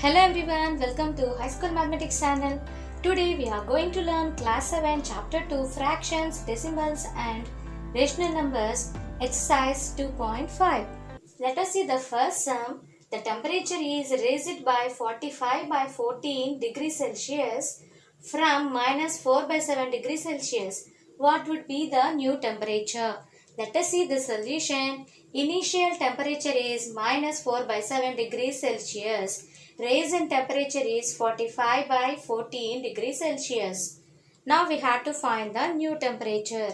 Hello everyone, welcome to High School Mathematics channel. Today we are going to learn Class 7 Chapter 2 Fractions, Decimals and Rational Numbers Exercise 2.5. Let us see the first sum. The temperature is raised by 45 by 14 degrees Celsius from minus 4 by 7 degrees Celsius. What would be the new temperature? Let us see the solution. Initial temperature is minus 4 by 7 degrees Celsius. Raise in temperature is 45 by 14 degrees Celsius. Now we have to find the new temperature.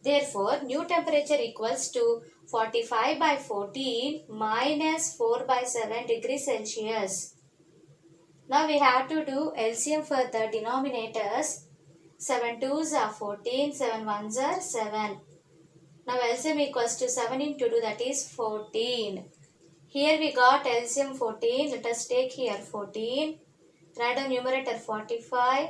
Therefore, new temperature equals to 45 by 14 minus 4 by 7 degrees Celsius. Now we have to do LCM for the denominators. 7 2s are 14, 7 1s are 7. Now LCM equals to 7 into 2, that is 14. Here we got LCM 14. Let us take here 14. Write down numerator 45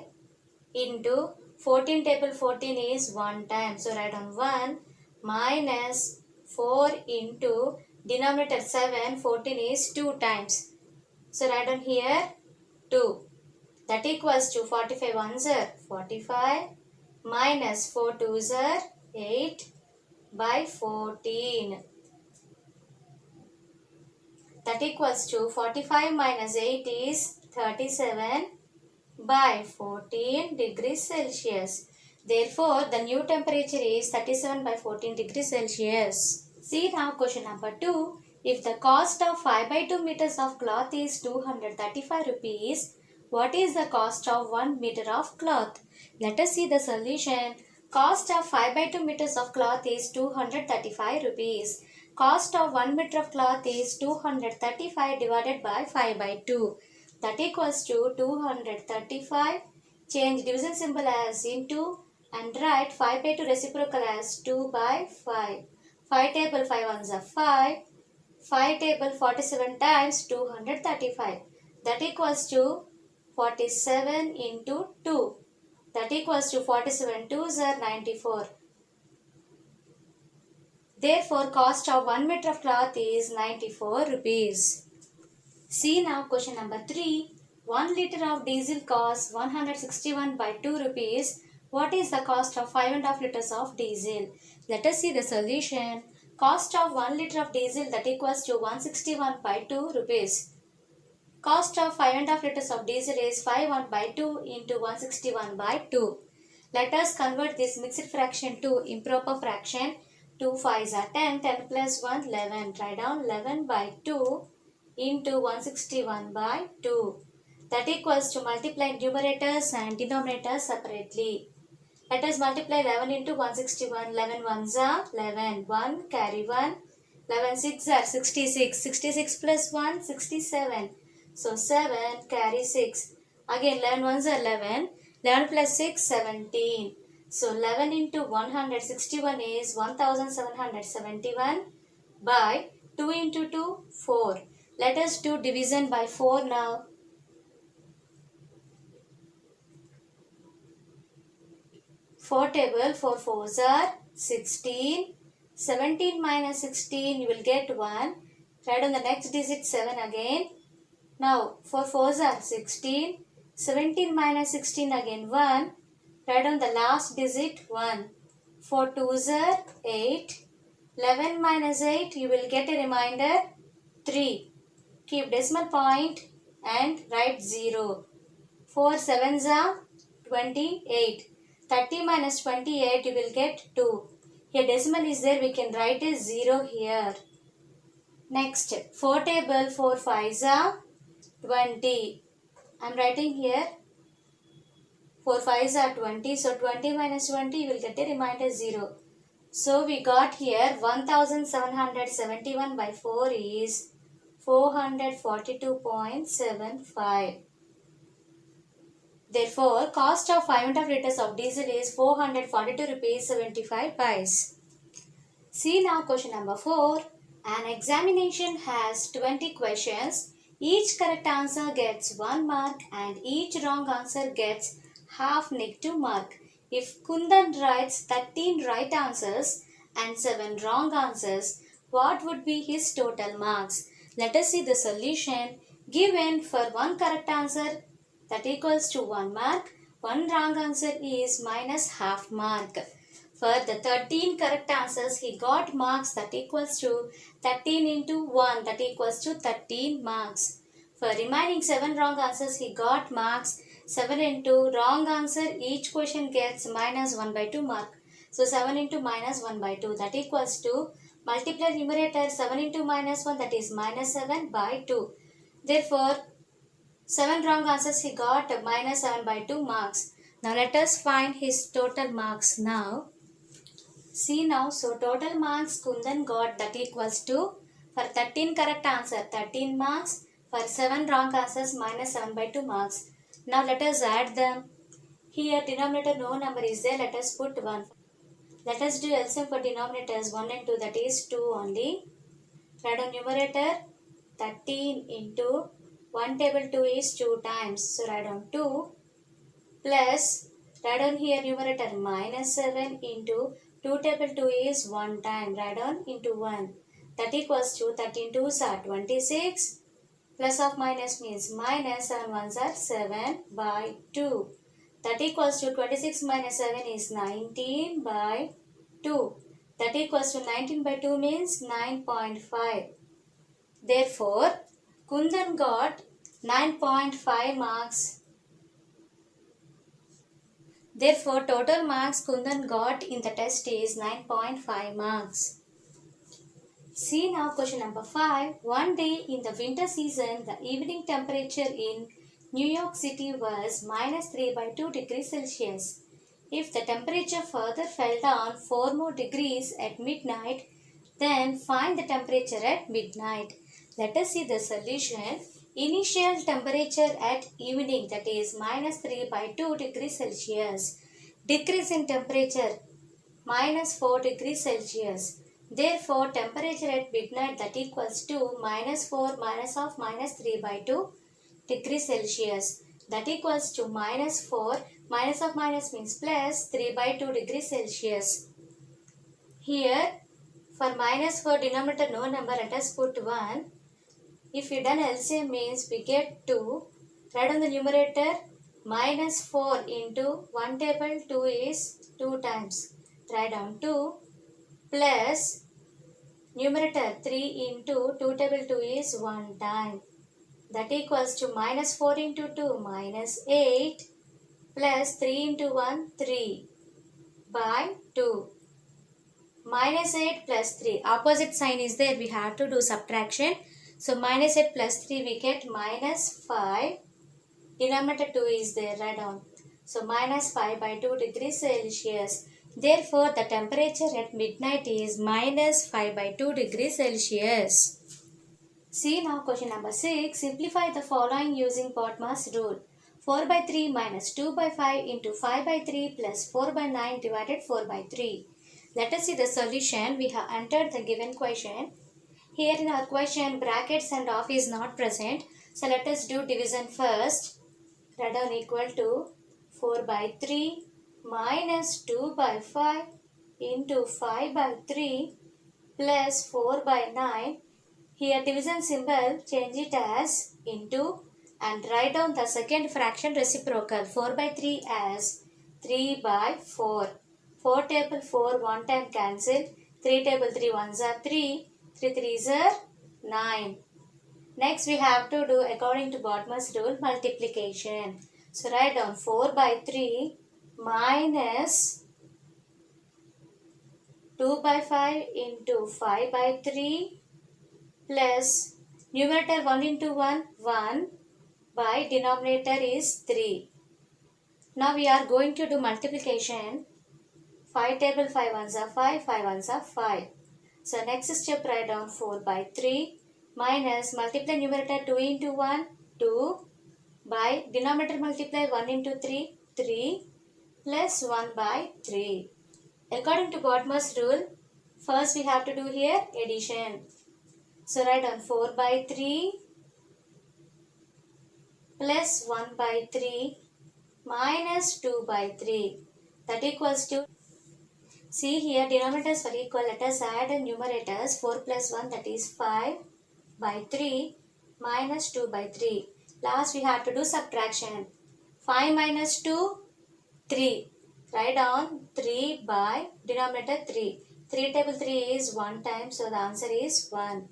into 14 table 14 is 1 time. So write down 1 minus 4 into denominator 7. 14 is 2 times. So write down here 2. That equals to 45 ones are 45 minus 4 twos are 8 by 14. That equals to 45 minus 8 is 37 by 14 degrees Celsius. Therefore, the new temperature is 37 by 14 degrees Celsius. See now question number 2. If the cost of 5 by 2 meters of cloth is 235 rupees, what is the cost of 1 meter of cloth? Let us see the solution. Cost of 5 by 2 meters of cloth is 235 rupees. Cost of 1 meter of cloth is 235 divided by 5 by 2. That equals to 235. Change division symbol as into and write 5 by 2 reciprocal as 2 by 5. 5 table 5 ones are 5. 5 table 47 times 235. That equals to 47 into 2. That equals to 47 2s are 94. Therefore, cost of 1 meter of cloth is 94 rupees. See now question number 3. 1 liter of diesel costs 161 by 2 rupees. What is the cost of 5.5 liters of diesel? Let us see the solution. Cost of 1 liter of diesel, that equals to 161 by 2 rupees. Cost of 5.5 liters of diesel is 51 by 2 into 161 by 2. Let us convert this mixed fraction to improper fraction. 2 5s are 10, 10 plus 1, 11. Write down 11 by 2 into 161 by 2. That equals to multiply numerators and denominators separately. Let us multiply 11 into 161. 11 ones are 11. 1 carry 1. 11 6 are 66. 66 plus 1, 67. So 7 carry 6. Again 11 ones are 11. 11 plus 6, 17. So 11 into 161 is 1771 by 2 into 2, 4. Let us do division by 4 now. 4 table 4 4s are 16. 17 minus 16 you will get 1. Write on the next digit 7 again. Now 4 4s are 16. 17 minus 16 again 1. Write down the last digit 1. 4 2s are 8. 11 minus 8 you will get a remainder 3. Keep decimal point and write 0. 4 7s are 28. 30 minus 28 you will get 2. Here decimal is there, we can write a 0 here. Next 4 table 4 5s are 20. I am writing here 4 5s are 20. So 20 minus 20 you will get a remainder 0. So we got here 1771 by 4 is 442.75. Therefore, cost of 5.5 liters of diesel is 442 rupees 75 pice. See now question number 4. An examination has 20 questions. Each correct answer gets 1 mark and each wrong answer gets half negative mark. If Kundan writes 13 right answers and 7 wrong answers, what would be his total marks? Let us see the solution. Given for one correct answer that equals to 1 mark, one wrong answer is minus half mark. For the 13 correct answers, he got marks that equals to 13 into 1 that equals to 13 marks. For remaining 7 wrong answers, he got marks 7 into wrong answer. Each question gets minus 1 by 2 mark. So 7 into minus 1 by 2 that equals to multiply numerator 7 into minus 1 that is minus 7 by 2. Therefore, 7 wrong answers he got minus 7 by 2 marks. Now let us find his total marks now. See now, so total marks Kundan got that equals to, for 13 correct answer 13 marks, for 7 wrong answers minus 7 by 2 marks. Now let us add them. Here denominator no number is there, let us put 1. Let us do LCM for denominators 1 and 2 that is 2 only. Write on numerator 13 into 1 table 2 is 2 times. So write on 2 plus, write on here numerator minus 7 into 2 table 2 is 1 time. Write on into 1. That equals to 13 2s are 26. Plus of minus means minus 7 1s are 7 by 2. That equals to 26 minus 7 is 19 by 2. That equals to 19 by 2 means 9.5. Therefore, Kundan got 9.5 marks. Therefore, total marks Kundan got in the test is 9.5 marks. See now question number 5. One day in the winter season, the evening temperature in New York City was minus 3 by 2 degrees Celsius. If the temperature further fell down 4 more degrees at midnight, then find the temperature at midnight. Let us see the solution. Initial temperature at evening, that is minus 3 by 2 degrees Celsius. Decrease in temperature minus 4 degrees Celsius. Therefore, temperature at midnight that equals to minus 4 minus of minus 3 by 2 degrees Celsius. That equals to minus 4 minus of minus means plus 3 by 2 degrees Celsius. Here, for minus 4 denominator no number, let us put 1. If you done LCM means we get 2. Write on the numerator minus 4 into 1 table 2 is 2 times. Write down 2 plus numerator 3 into 2 table 2 is 1 time. That equals to minus 4 into 2 minus 8 plus 3 into 1 3 by 2. Minus 8 plus 3. Opposite sign is there. We have to do subtraction. So minus 8 plus 3 we get minus 5. Denominator 2 is there. Write down. So minus 5 by 2 degrees Celsius. Therefore, the temperature at midnight is minus 5 by 2 degrees Celsius. See now question number 6. Simplify the following using Potter's rule. 4 by 3 minus 2 by 5 into 5 by 3 plus 4 by 9 divided 4 by 3. Let us see the solution. We have entered the given question. Here in our question, brackets and off is not present. So let us do division first. Write down equal to 4 by 3 minus 2 by 5 into 5 by 3 plus 4 by 9. Here division symbol, change it as into and write down the second fraction reciprocal 4 by 3 as 3 by 4. 4 table 4 1 time cancel. 3 table 3 1s are 3. 3 3s are 9. Next we have to do according to Potter's rule multiplication. So write down 4 by 3 minus 2 by 5 into 5 by 3 plus numerator 1 into 1 1 by denominator is 3. Now we are going to do multiplication. 5 table 5 ones are 5, 5 ones are 5. So next step write down 4 by 3 minus multiply numerator 2 into 1 2 by denominator multiply 1 into 3 3 plus 1 by 3. According to Potter's rule, first we have to do here addition. So write down 4 by 3 plus 1 by 3 minus 2 by 3. That equals to, see here denominators are equal. Let us add numerators 4 plus 1 that is 5 by 3 minus 2 by 3. Last we have to do subtraction. 5 minus 2, 3. Write down 3 by denominator 3. 3 table 3 is 1 time, so the answer is 1.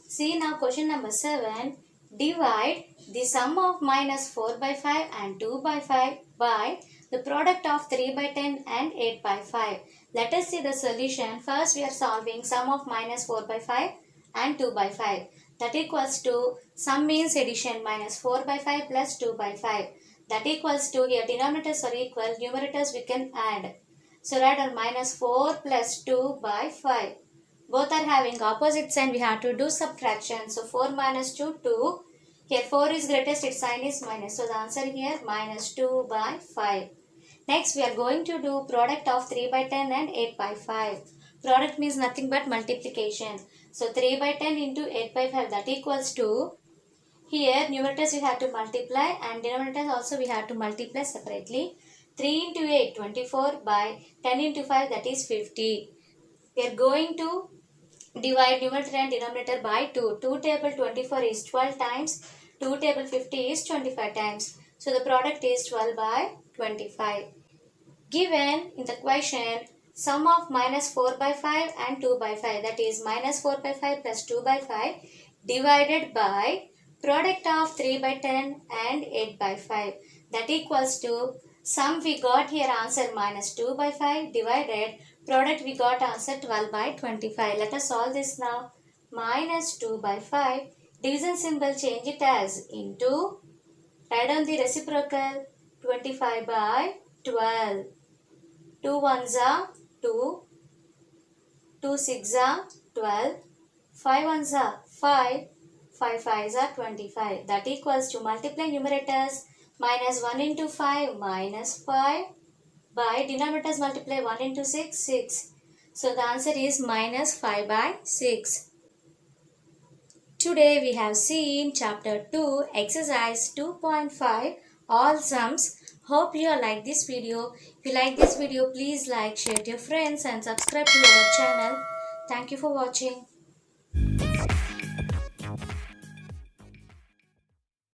See now question number 7. Divide the sum of minus 4 by 5 and 2 by 5 by the product of 3 by 10 and 8 by 5. Let us see the solution. First we are solving sum of minus 4 by 5 and 2 by 5. That equals to sum means addition, minus 4 by 5 plus 2 by 5. That equals to, here denominators are equal, numerators we can add. So write down minus 4 plus 2 by 5. Both are having opposite sign, we have to do subtraction. So 4 minus 2, 2. Here 4 is greatest, its sign is minus. So the answer here minus 2 by 5. Next we are going to do product of 3 by 10 and 8 by 5. Product means nothing but multiplication. So 3 by 10 into 8 by 5, that equals to, here numerators we have to multiply and denominators also we have to multiply separately. 3 into 8, 24 by 10 into 5, that is 50. We are going to divide numerator and denominator by 2. 2 table 24 is 12 times. 2 table 50 is 25 times. So the product is 12 by 25. Given in the question, sum of minus 4 by 5 and 2 by 5, that is minus 4 by 5 plus 2 by 5 divided by product of 3 by 10 and 8 by 5. That equals to, sum we got here answer minus 2 by 5 divided product we got answer 12 by 25. Let us solve this now. Minus 2 by 5. Division symbol change it as into. Write down the reciprocal. 25 by 12. 2 ones are 2. 2 6 are 12. 5 ones are 5. 5 5s are 25. That equals to, multiply numerators. Minus 1 into 5 minus 5 by denominators multiply 1 into 6, 6. So the answer is minus 5 by 6. Today we have seen chapter 2 exercise 2.5 all sums. Hope you like this video. If you like this video, please like, share to your friends and subscribe to our channel. Thank you for watching.